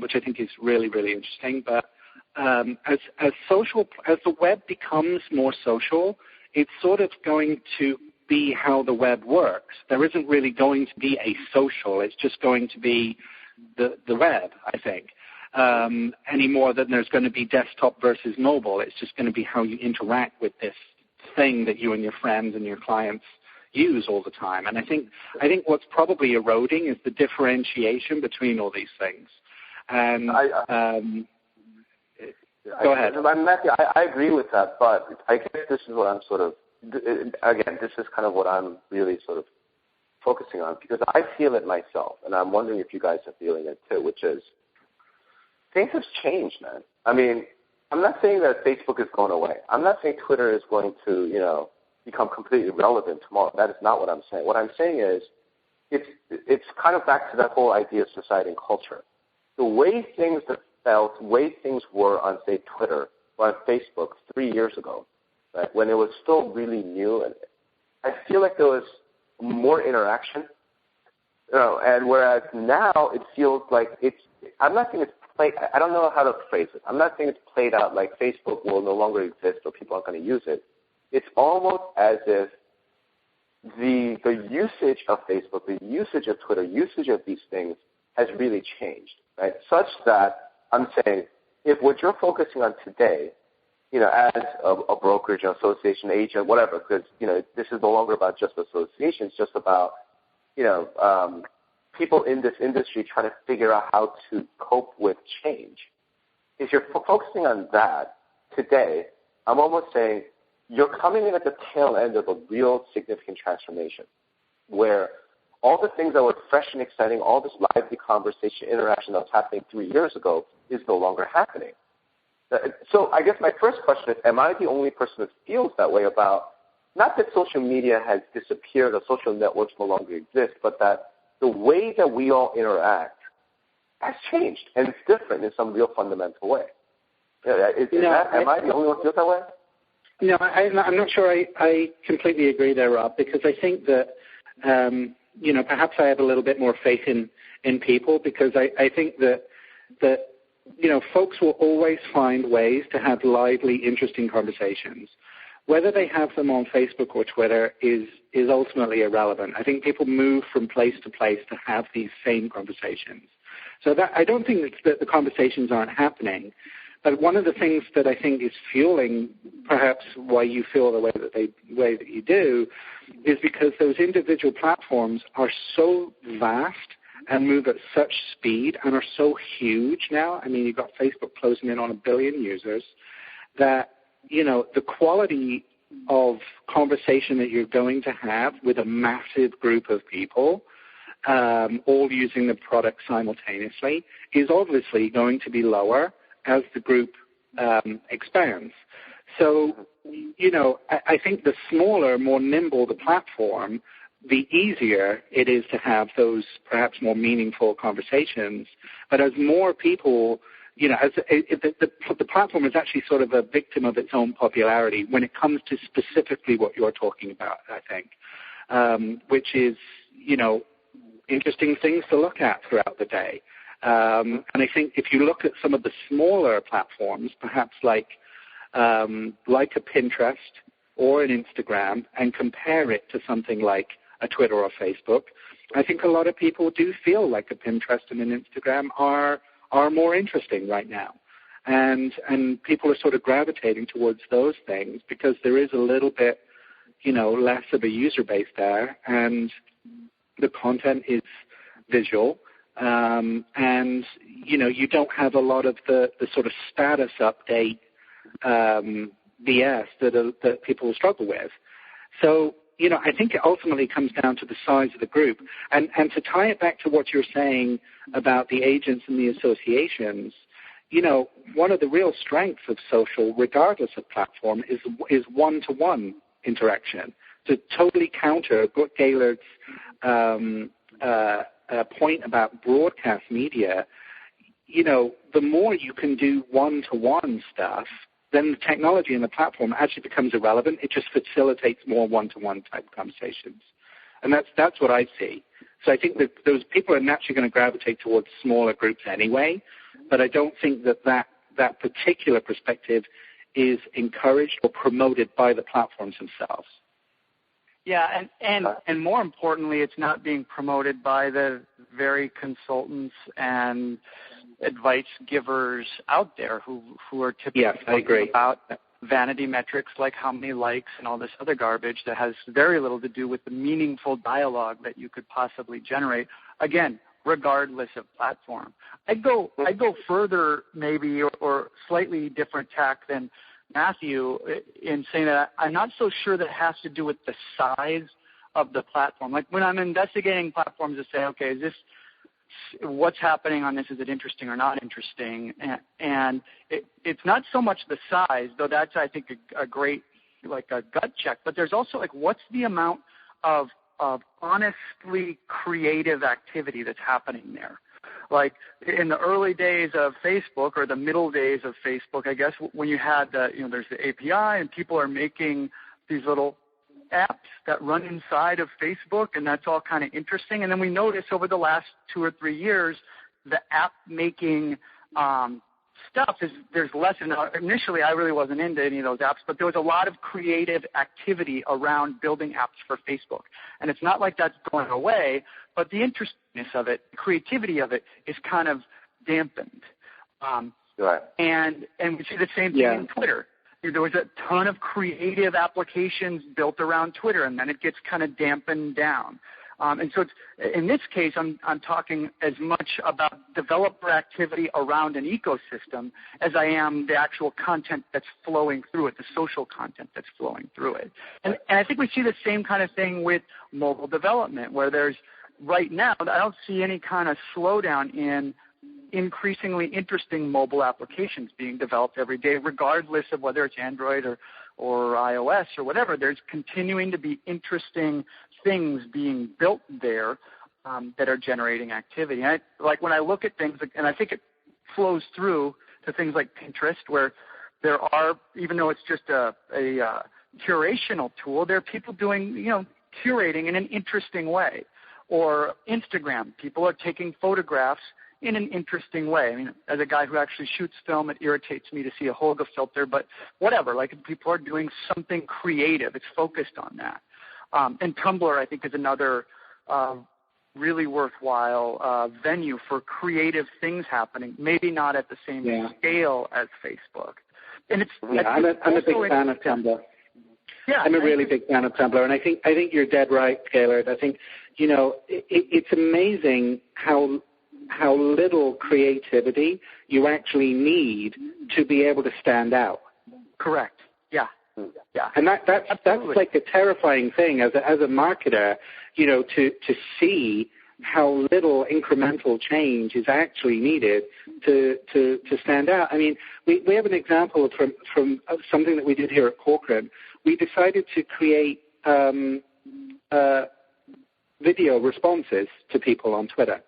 which I think is really, really interesting. But as the web becomes more social, it's sort of going to be how the web works. There isn't really going to be a social. It's just going to be the web, I think. Any more than there's going to be desktop versus mobile. It's just going to be how you interact with this thing that you and your friends and your clients use all the time. And I think what's probably eroding is the differentiation between all these things. And go ahead. Matthew, I agree with that, but I guess this is what I'm sort of, again, this is kind of what I'm really sort of focusing on, because I feel it myself, and I'm wondering if you guys are feeling it too, which is things have changed, man. I mean, I'm not saying that Facebook is going away. I'm not saying Twitter is going to, become completely irrelevant tomorrow. That is not what I'm saying. What I'm saying is it's kind of back to that whole idea of society and culture. The way things felt the way things were on, say, Twitter or on Facebook 3 years ago, right, when it was still really new, and I feel like there was more interaction. And whereas now it feels like I'm not saying it's played, I don't know how to phrase it. I'm not saying it's played out like Facebook will no longer exist or people aren't going to use it. It's almost as if the usage of Facebook, the usage of Twitter, usage of these things has really changed, right? Such that I'm saying if what you're focusing on today, as a brokerage, an association, agent, whatever, because, this is no longer about just associations, it's just about, people in this industry trying to figure out how to cope with change. If you're focusing on that today, I'm almost saying you're coming in at the tail end of a real significant transformation where all the things that were fresh and exciting, all this lively conversation, interaction that was happening 3 years ago is no longer happening. So I guess my first question is, am I the only person that feels that way about, not that social media has disappeared or social networks no longer exist, but that the way that we all interact has changed and it's different in some real fundamental way. Am I the only one who feels that way? No, I'm not sure I completely agree there, Rob, because I think that, perhaps I have a little bit more faith in people because I think that folks will always find ways to have lively, interesting conversations. Whether they have them on Facebook or Twitter is ultimately irrelevant. I think people move from place to place to have these same conversations. So that I don't think that the conversations aren't happening. But one of the things that I think is fueling perhaps why you feel the way that you do is because those individual platforms are so vast and move at such speed and are so huge now. I mean, you've got Facebook closing in on 1 billion users that, the quality of conversation that you're going to have with a massive group of people all using the product simultaneously is obviously going to be lower as the group expands. So, I think the smaller, more nimble the platform, the easier it is to have those perhaps more meaningful conversations. But as more people, the platform is actually sort of a victim of its own popularity when it comes to specifically what you're talking about, I think, which is, interesting things to look at throughout the day. And I think if you look at some of the smaller platforms, perhaps like a Pinterest or an Instagram, and compare it to something like a Twitter or Facebook, I think a lot of people do feel like a Pinterest and an Instagram are more interesting right now. And people are sort of gravitating towards those things because there is a little bit, less of a user base there, and the content is visual. And, you don't have a lot of the sort of status update BS that people struggle with. So, I think it ultimately comes down to the size of the group. And to tie it back to what you're saying about the agents and the associations, one of the real strengths of social, regardless of platform, is one-to-one interaction. To totally counter Gaylord's point about broadcast media, the more you can do one-to-one stuff, then the technology and the platform actually becomes irrelevant. It just facilitates more one-to-one type conversations. And that's what I see. So I think that those people are naturally going to gravitate towards smaller groups anyway, but I don't think that particular perspective is encouraged or promoted by the platforms themselves. Yeah, and more importantly, it's not being promoted by the very consultants and advice givers out there who are typically talking about vanity metrics like how many likes and all this other garbage that has very little to do with the meaningful dialogue that you could possibly generate, again, regardless of platform. I'd go further maybe or slightly different tack than Matthew in saying that I'm not so sure that it has to do with the size of the platform. Like when I'm investigating platforms to say, okay, is this what's happening on this? Is it interesting or not interesting? And it's not so much the size, though that's, I think, a great, like a gut check. But there's also like what's the amount of honestly creative activity that's happening there? Like in the early days of Facebook, or the middle days of Facebook, I guess, when you had there's the API and people are making these little apps that run inside of Facebook, and that's all kind of interesting. And then we notice over the last 2 or 3 years, the app making stuff there's less. Initially, I really wasn't into any of those apps, but there was a lot of creative activity around building apps for Facebook. And it's not like that's going away, but the interestingness of it, the creativity of it, is kind of dampened. Right. And we see the same thing in Twitter. There was a ton of creative applications built around Twitter, and then it gets kind of dampened down. And so in this case, I'm talking as much about developer activity around an ecosystem as I am the actual content that's flowing through it, the social content that's flowing through it. And I think we see the same kind of thing with mobile development, where there's right now, I don't see any kind of slowdown in increasingly interesting mobile applications being developed every day, regardless of whether it's Android or iOS or whatever. There's continuing to be interesting things being built there that are generating activity. And like when I look at things, and I think it flows through to things like Pinterest, where there are, even though it's just a curational tool, there are people doing, curating in an interesting way. Or Instagram, people are taking photographs in an interesting way. I mean, as a guy who actually shoots film, it irritates me to see a Holga filter, but whatever. Like, people are doing something creative. It's focused on that. And Tumblr, I think, is another really worthwhile venue for creative things happening, maybe not at the same scale as Facebook. And I'm a big fan of Tumblr. Yeah, I'm a really big fan of Tumblr, and I think you're dead right, Gaylord. I think, it's amazing how little creativity you actually need to be able to stand out. Correct. Yeah. Yeah. And that's like a terrifying thing as a marketer, to see how little incremental change is actually needed to stand out. I mean, we have an example from something that we did here at Cochrane. We decided to create video responses to people on Twitter.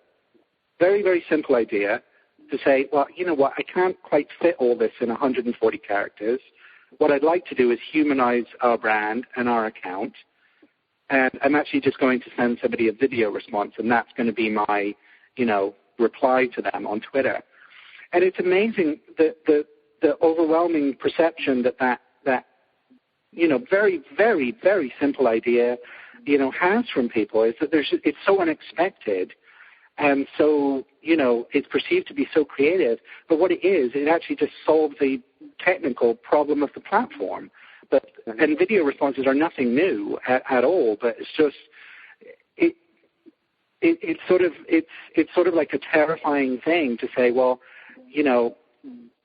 Very, very simple idea to say, well, you know what, I can't quite fit all this in 140 characters. What I'd like to do is humanize our brand and our account. And I'm actually just going to send somebody a video response, and that's going to be my, reply to them on Twitter. And it's amazing the overwhelming perception that very, very, very simple idea, has from people, is that it's so unexpected. And so, it's perceived to be so creative. But what it is, it actually just solves a technical problem of the platform. And video responses are nothing new at all. But it's just, it's sort of like a terrifying thing to say, well,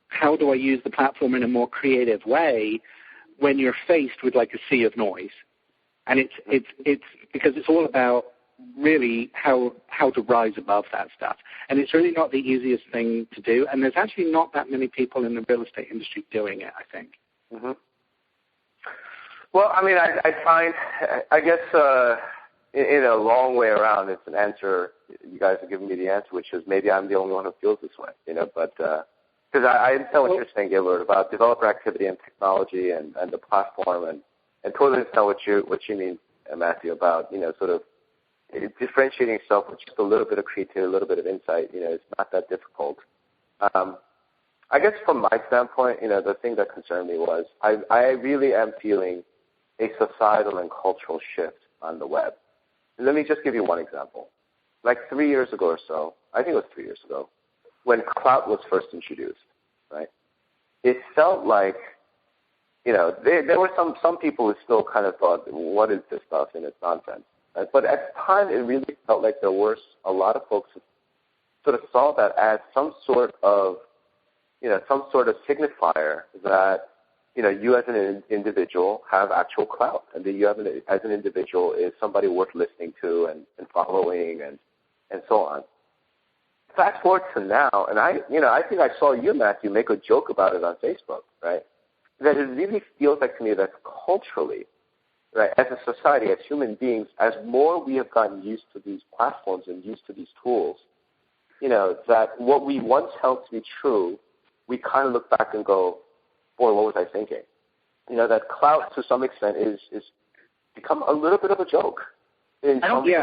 how do I use the platform in a more creative way when you're faced with like a sea of noise? And it's because it's all about really how to rise above that stuff. And it's really not the easiest thing to do. And there's actually not that many people in the real estate industry doing it, I think. Mm-hmm. Well, I mean, I find, I guess, in a long way around, it's an answer. You guys are giving me the answer, which is maybe I'm the only one who feels this way, but because I understand what you're saying, Gaylord, about developer activity and technology and the platform, and totally understand what you mean, Matthew, about, sort of differentiating yourself with just a little bit of creativity, a little bit of insight. It's not that difficult. I guess from my standpoint, the thing that concerned me was I really am feeling a societal and cultural shift on the web. Let me just give you one example. Like 3 years ago or so, I think it was 3 years ago, when clout was first introduced, right? It felt like, there were some people who still kind of thought, what is this stuff, and it's nonsense. Right? But at the time, it really felt like there were a lot of folks who sort of saw that as some sort of signifier that, you as an individual have actual clout, and that you as an individual is somebody worth listening to and following and so on. Fast forward to now, and I think I saw you, Matthew, make a joke about it on Facebook, right? That it really feels like to me that culturally, right, as a society, as human beings, as more we have gotten used to these platforms and used to these tools, that what we once held to be true, we kind of look back and go, boy, what was I thinking? That clout to some extent is become a little bit of a joke. Nobody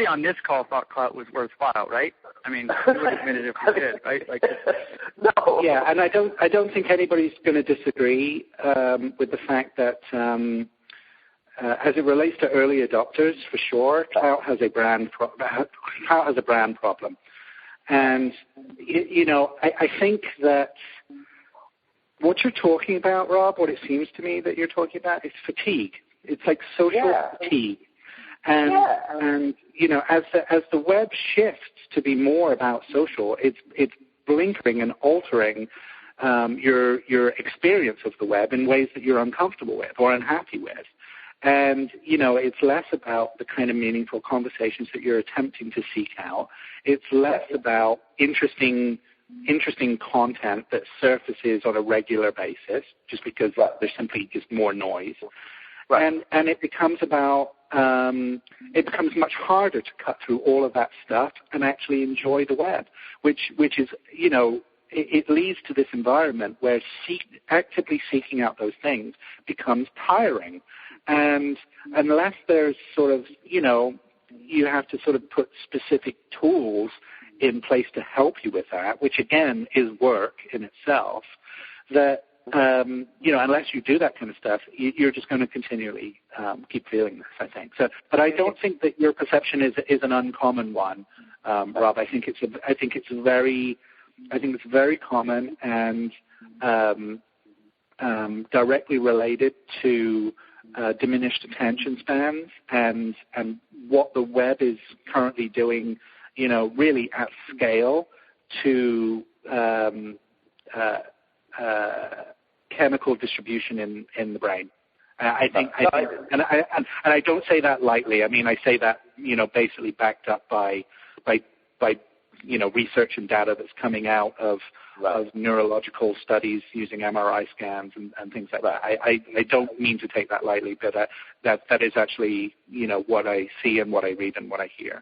on this call thought clout was worthwhile, right? I mean, you would admit it if you did, right? No. Yeah, and I don't think anybody's going to disagree with the fact that as it relates to early adopters, for sure, clout has a brand problem, and I think that what you're talking about, Rob, what it seems to me that you're talking about is fatigue. It's like social fatigue. And as the web shifts to be more about social, it's blinkering and altering your experience of the web in ways that you're uncomfortable with or unhappy with. And, it's less about the kind of meaningful conversations that you're attempting to seek out. It's less about interesting content that surfaces on a regular basis just because there's simply just more noise. Right. And it becomes about it becomes much harder to cut through all of that stuff and actually enjoy the web, which is, it leads to this environment where actively seeking out those things becomes tiring. And unless there's sort of, you have to sort of put specific tools in place to help you with that, which again is work in itself, that unless you do that kind of stuff, you're just going to continually keep feeling this, I think. So, but I don't think that your perception is an uncommon one, Rob. I think it's very common and directly related to diminished attention spans and what the web is currently doing, really at scale to chemical distribution in the brain. I think, and I don't say that lightly. I mean, I say that, basically backed up by research and data that's coming out of neurological studies using MRI scans and things like that. I don't mean to take that lightly, but that is actually, what I see and what I read and what I hear.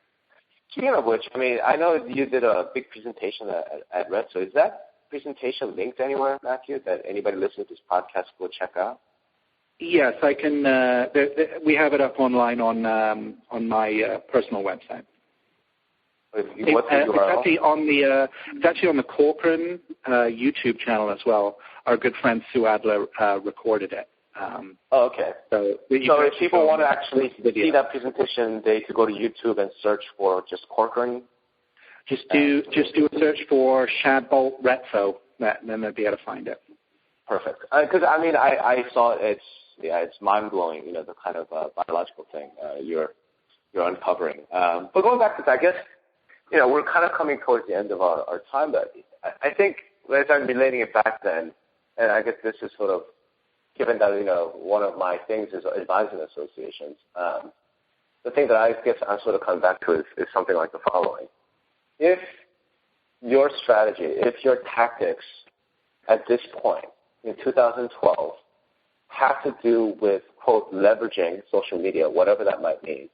Speaking of which, I mean, I know you did a big presentation at Red, so is that presentation linked anywhere, Matthew, that anybody listening to this podcast will check out? Yes, I can. We have it up online on my personal website. What's the URL? It's actually on the Cochrane YouTube channel as well. Our good friend Sue Adler recorded it. Okay. So if people want to actually see that presentation, they could go to YouTube and search for just Cochrane. Just do a search for Shadbolt Retso, and then they'll be able to find it. Perfect. Because I saw it. It's mind blowing. The kind of biological thing you're uncovering. But going back to that, I guess we're kind of coming towards the end of our time. But I think as I'm relating it back then, and I guess this is sort of given that one of my things is advising associations. The thing that I guess I'm sort of coming back to is something like the following. If your strategy, if your tactics at this point in 2012 have to do with, quote, leveraging social media, whatever that might mean,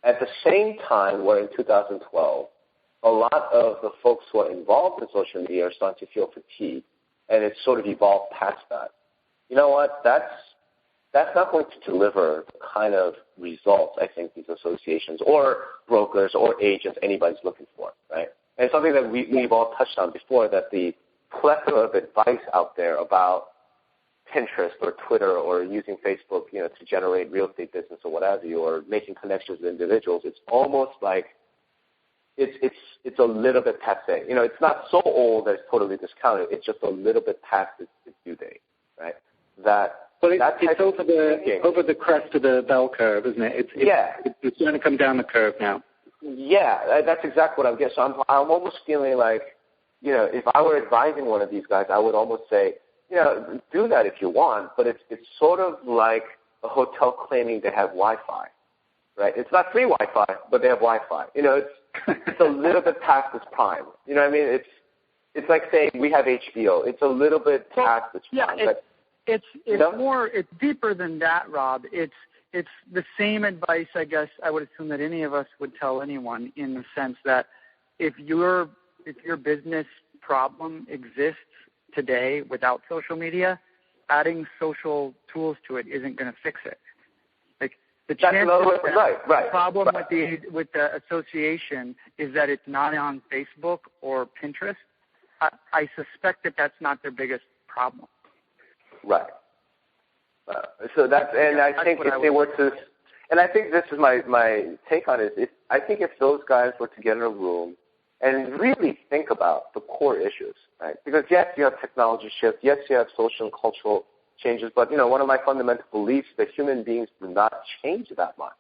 at the same time where in 2012, a lot of the folks who are involved in social media are starting to feel fatigued, and it's sort of evolved past that. You know what? That's not going to deliver the kind of results I think these associations or brokers or agents, anybody's looking for, right? And it's something that we've all touched on before, that the plethora of advice out there about Pinterest or Twitter or using Facebook, to generate real estate business or whatever, or making connections with individuals, it's almost like it's a little bit passé. It's not so old that it's totally discounted. It's just a little bit past its due date, right? It's over the crest of the bell curve, isn't it? It's going to come down the curve now. Yeah, that's exactly what I'm getting. So I'm almost feeling like, if I were advising one of these guys, I would almost say, do that if you want, but it's sort of like a hotel claiming they have Wi-Fi, right? It's not free Wi-Fi, but they have Wi-Fi. It's a little bit past its prime. You know what I mean? It's like saying we have HBO. It's a little bit past its prime. It's more, it's deeper than that, Rob. It's the same advice, I guess, I would assume that any of us would tell anyone, in the sense that if your business problem exists today without social media, adding social tools to it isn't going to fix it. Like the problem with the association is that it's not on Facebook or Pinterest. I suspect that that's not their biggest problem. Right. So that's, and I think if they were to, and I think this is my take on it. I think if those guys were to get in a room and really think about the core issues, right? Because yes, you have technology shift, yes, you have social and cultural changes, but one of my fundamental beliefs is that human beings do not change that much,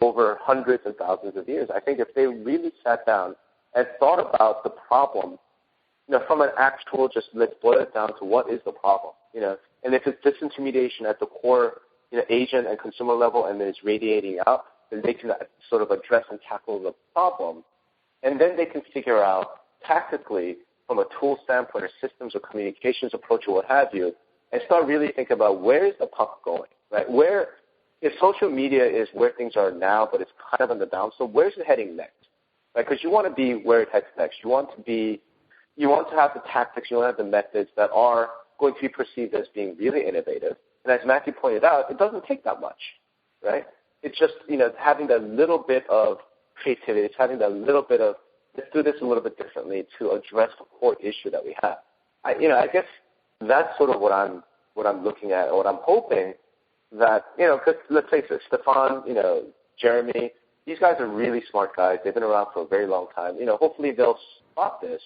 over hundreds and thousands of years. I think if they really sat down and thought about the problem, from an actual, just let's boil it down to what is the problem, and if it's disintermediation at the core, agent and consumer level, and then it's radiating out, then they can sort of address and tackle the problem, and then they can figure out tactically from a tool standpoint or systems or communications approach or what have you, and start really thinking about where is the puck going, right? Where, if social media is where things are now, but it's kind of on the downslope, where's it heading next? Right? Because you want to be where it heads next. You want to have the tactics, you want to have the methods that are going to be perceived as being really innovative. And as Matthew pointed out, it doesn't take that much, right? It's just, having that little bit of creativity, it's having that little bit of, let's do this a little bit differently to address the core issue that we have. I guess that's sort of what I'm looking at, or what I'm hoping that, because let's face it, Stefan, Jeremy, these guys are really smart guys. They've been around for a very long time. Hopefully they'll spot this,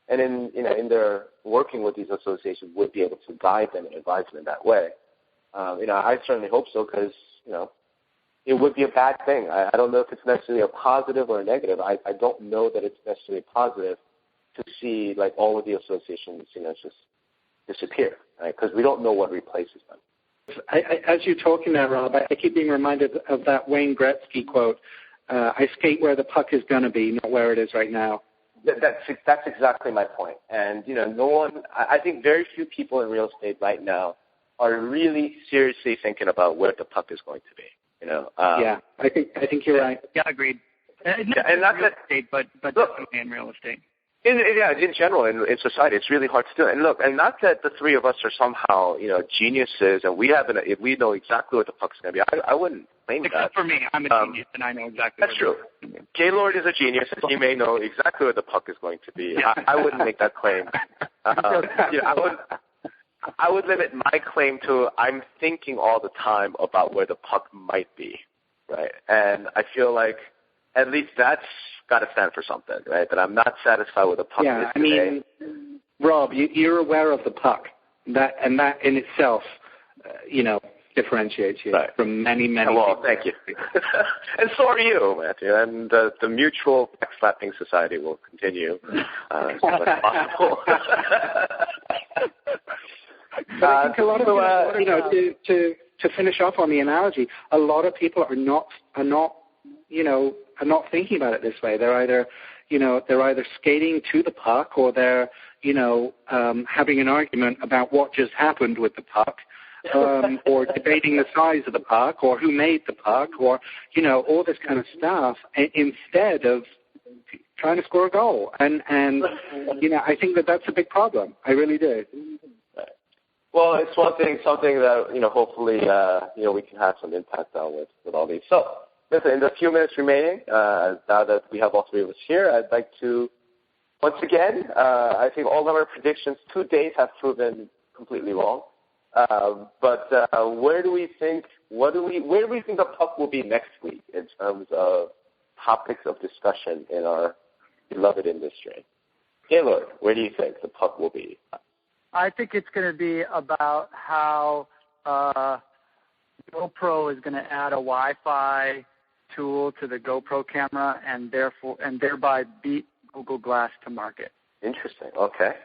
and in their working with these associations would be able to guide them and advise them in that way. I certainly hope so, because, it would be a bad thing. I don't know if it's necessarily a positive or a negative. I don't know that it's necessarily positive to see, like, all of the associations, just disappear, right? Because we don't know what replaces them. As you're talking there, Rob, I keep being reminded of that Wayne Gretzky quote, I skate where the puck is going to be, not where it is right now. That's exactly my point. And, no one, I think very few people in real estate right now are really seriously thinking about where the puck is going to be. Yeah, I think you're right. Yeah, agreed. And not real estate, but definitely in real estate. In general, in society, it's really hard to do. And look, and not that the three of us are somehow, geniuses, and we know exactly what the puck's going to be. I wouldn't claim that. Except for me, I'm a genius, and I know exactly. That's true. Gaylord is a genius, and he may know exactly what the puck is going to be. I wouldn't make that claim. I would limit my claim to I'm thinking all the time about where the puck might be, right? And I feel like at least that's got to stand for something, right? That I'm not satisfied with the puck is today. Rob, you're aware of the puck, that in itself, differentiates you from many Well, people. thank you. And so are you, Matthew. And the mutual backslapping society will continue as much as possible. I think a lot of to finish off on the analogy, a lot of people are not thinking about it this way. They're either skating to the puck, or they're having an argument about what just happened with the puck, or debating the size of the puck, or who made the puck, or all this kind of stuff, instead of trying to score a goal. And I think that's a big problem. I really do. Well, it's something that, hopefully, we can have some impact on with all these. So, listen, in the few minutes remaining, now that we have all three of us here, I'd like to, once again, I think all of our predictions to date have proven completely wrong. But where do we think the puck will be next week in terms of topics of discussion in our beloved industry? Gaylord, where do you think the puck will be? I think it's going to be about how GoPro is going to add a Wi-Fi tool to the GoPro camera, and thereby beat Google Glass to market. Interesting. Okay.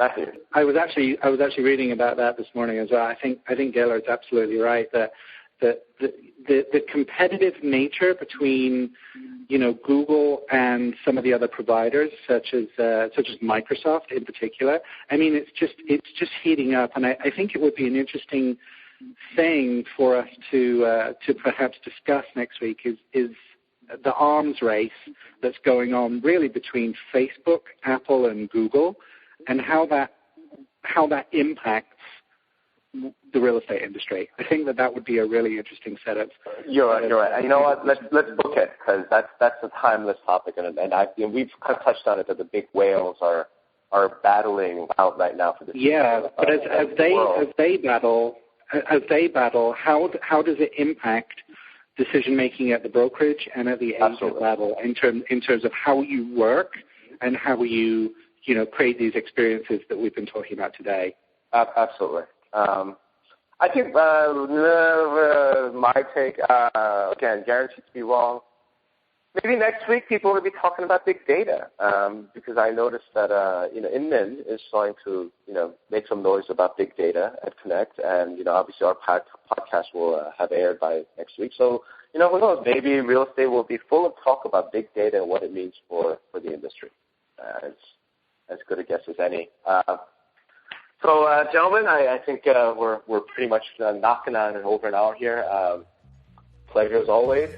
Matthew. I was actually reading about that this morning as well. I think Gaylord's absolutely right that the competitive nature between Google and some of the other providers, such as Microsoft in particular. I mean, it's just heating up, and I think it would be an interesting thing for us to perhaps discuss next week is the arms race that's going on really between Facebook, Apple, and Google, and how that impacts the real estate industry. I think that would be a really interesting setup. You're right. You know what? Let's book it, because that's a timeless topic, and we've kind of touched on it that the big whales are battling out right now for this. Yeah, but as they battle, how does it impact decision making at the brokerage and at the agent level in terms of how you work and how you create these experiences that we've been talking about today? Absolutely. I think my take, again, guaranteed to be wrong. Maybe next week people will be talking about big data, because I noticed that Inman is starting to make some noise about big data at Connect, and obviously our podcast will have aired by next week. So who knows? Maybe real estate will be full of talk about big data and what it means for the industry. It's as good a guess as any. So, gentlemen, I think we're pretty much knocking on over an hour here. Pleasure as always.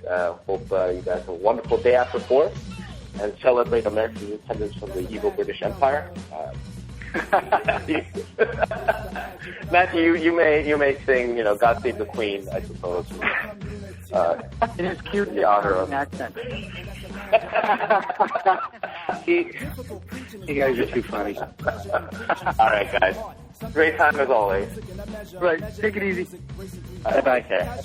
Hope you guys have a wonderful day after 4th and celebrate America's independence from the evil British Empire. Matthew, you may sing, God Save the Queen, I suppose. In his cute the honor of accent. You guys are too funny. All right, guys. Great time as always. Right. Take it easy. Bye-bye. Care.